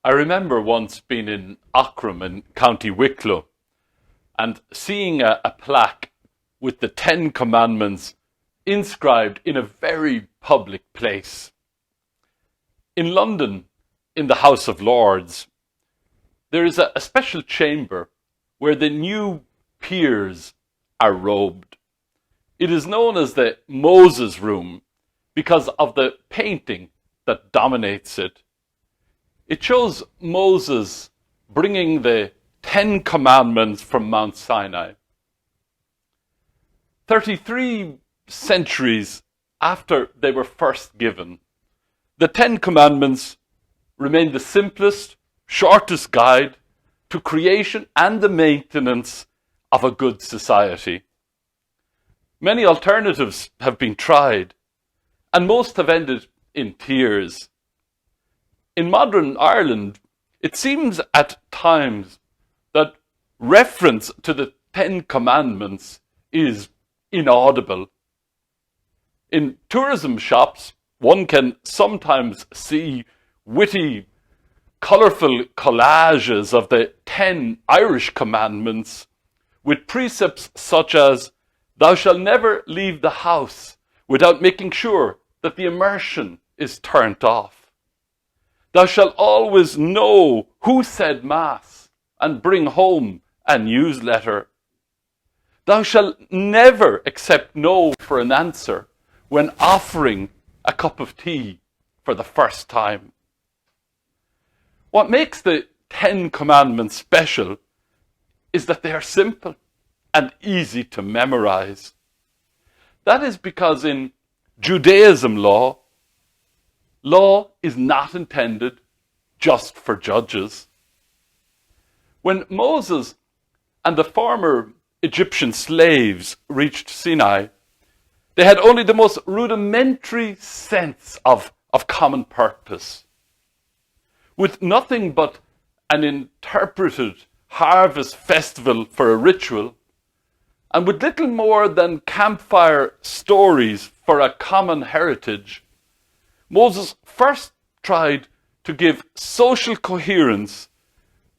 I remember once being in Aughrim in County Wicklow and seeing a plaque with the Ten Commandments inscribed in a very public place. In London, in the House of Lords, there is a special chamber where the new peers are robed. It is known as the Moses Room because of the painting that dominates it. It shows Moses bringing the Ten Commandments from Mount Sinai. 33 centuries after they were first given, the Ten Commandments remain the simplest, shortest guide to creation and the maintenance of a good society. Many alternatives have been tried, and most have ended in tears. In modern Ireland, it seems at times that reference to the Ten Commandments is inaudible. In tourism shops, one can sometimes see witty, colourful collages of the 10 Irish commandments with precepts such as, "Thou shalt never leave the house without making sure that the immersion is turned off. Thou shalt always know who said Mass and bring home a newsletter. Thou shalt never accept no for an answer when offering a cup of tea for the first time." What makes the Ten Commandments special is that they are simple and easy to memorize. That is because in Judaism law is not intended just for judges. When Moses and the former Egyptian slaves reached Sinai, they had only the most rudimentary sense of common purpose. With nothing but an interpreted harvest festival for a ritual, and with little more than campfire stories for a common heritage, Moses first tried to give social coherence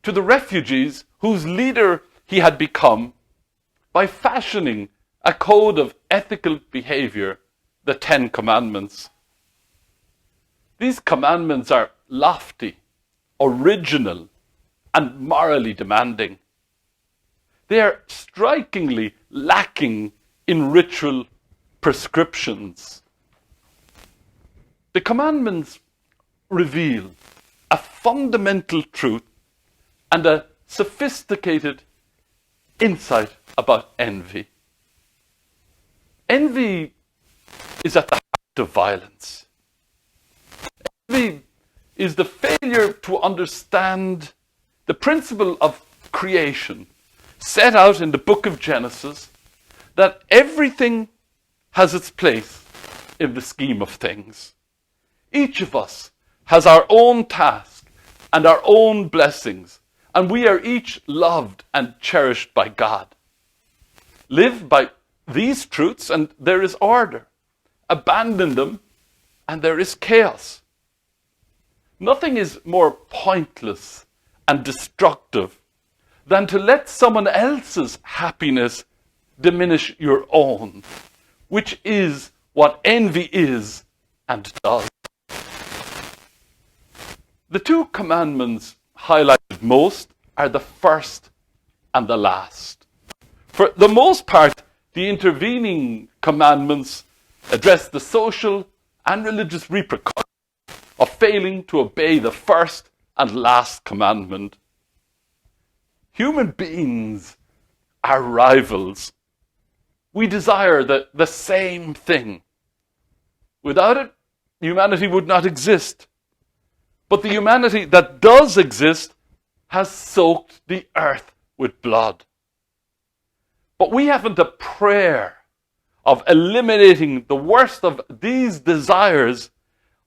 to the refugees whose leader he had become by fashioning a code of ethical behavior, the Ten Commandments. These commandments are lofty, original, and morally demanding. They are strikingly lacking in ritual prescriptions. The commandments reveal a fundamental truth and a sophisticated insight about envy. Envy is at the heart of violence. Envy is the failure to understand the principle of creation set out in the book of Genesis, that everything has its place in the scheme of things. Each of us has our own task and our own blessings, and we are each loved and cherished by God. Live by these truths and there is order. Abandon them and there is chaos. Nothing is more pointless and destructive than to let someone else's happiness diminish your own, which is what envy is and does. The two commandments highlighted most are the first and the last. For the most part, the intervening commandments address the social and religious repercussions of failing to obey the first and last commandment. Human beings are rivals. We desire the same thing. Without it, humanity would not exist. But the humanity that does exist has soaked the earth with blood. But we haven't a prayer of eliminating the worst of these desires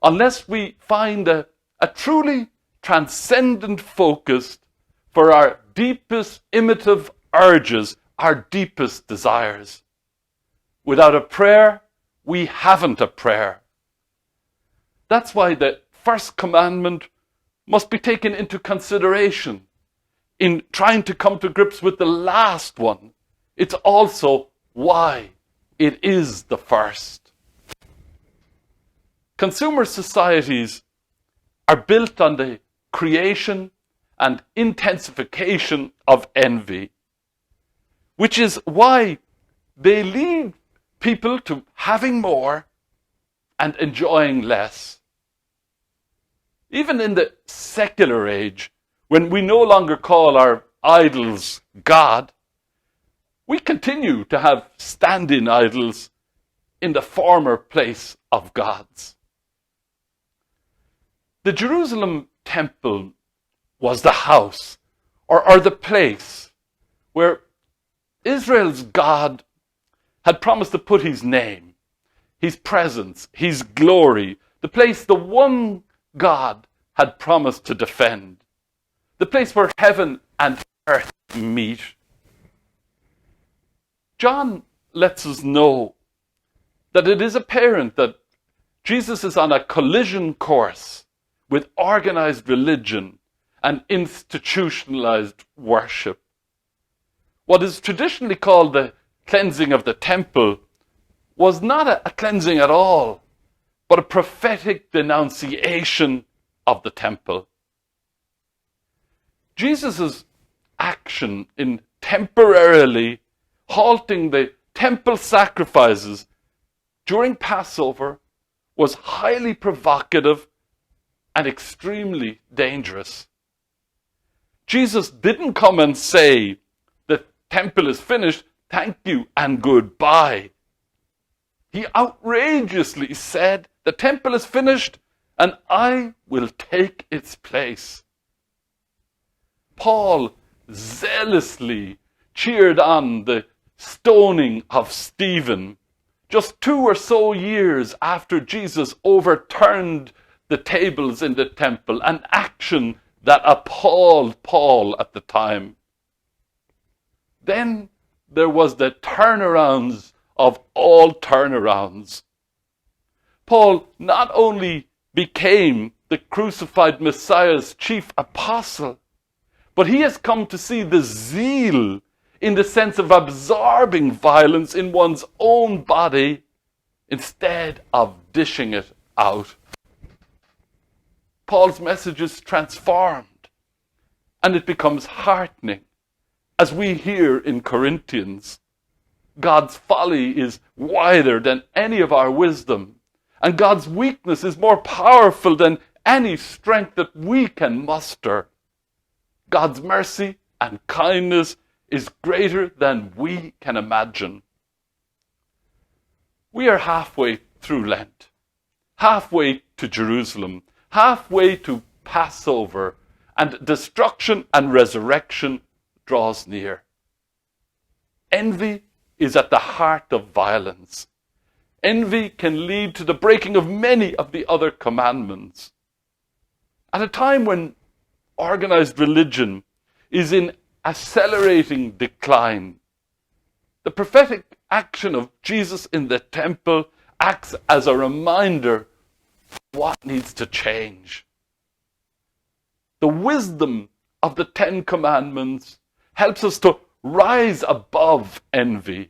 unless we find a truly transcendent focus for our deepest imitative urges, our deepest desires. Without a prayer, we haven't a prayer. That's why the first commandment must be taken into consideration in trying to come to grips with the last one. It's also why it is the first. Consumer societies are built on the creation and intensification of envy, which is why they lead people to having more and enjoying less. Even in the secular age, when we no longer call our idols God, we continue to have stand-in idols in the former place of gods. The Jerusalem temple was the house or the place where Israel's God had promised to put his name, his presence, his glory, the place the one God had promised to defend, the place where heaven and earth meet. John lets us know that it is apparent that Jesus is on a collision course with organized religion and institutionalized worship. What is traditionally called the cleansing of the temple was not a cleansing at all, but a prophetic denunciation of the temple. Jesus' action in temporarily halting the temple sacrifices during Passover was highly provocative and extremely dangerous. Jesus didn't come and say, the temple is finished, thank you and goodbye. He outrageously said, the temple is finished and I will take its place. Paul zealously cheered on the stoning of Stephen just 2 or so years after Jesus overturned the tables in the temple, an action that appalled Paul at the time. Then there was the turnarounds of all turnarounds. Paul not only became the crucified Messiah's chief apostle, but he has come to see the zeal in the sense of absorbing violence in one's own body instead of dishing it out. Paul's message is transformed, and it becomes heartening as we hear in Corinthians. God's folly is wider than any of our wisdom, and God's weakness is more powerful than any strength that we can muster. God's mercy and kindness is greater than we can imagine. We are halfway through Lent, halfway to Jerusalem, halfway to Passover, and destruction and resurrection draws near. Envy is at the heart of violence. Envy can lead to the breaking of many of the other commandments. At a time when organized religion is in accelerating decline, the prophetic action of Jesus in the temple acts as a reminder of what needs to change. The wisdom of the 10 Commandments helps us to rise above envy.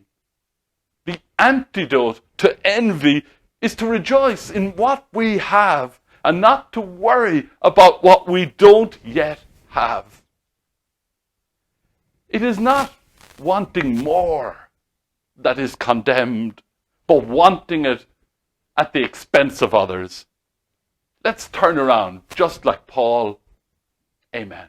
The antidote to envy is to rejoice in what we have and not to worry about what we don't yet have. It is not wanting more that is condemned, but wanting it at the expense of others. Let's turn around just like Paul. Amen.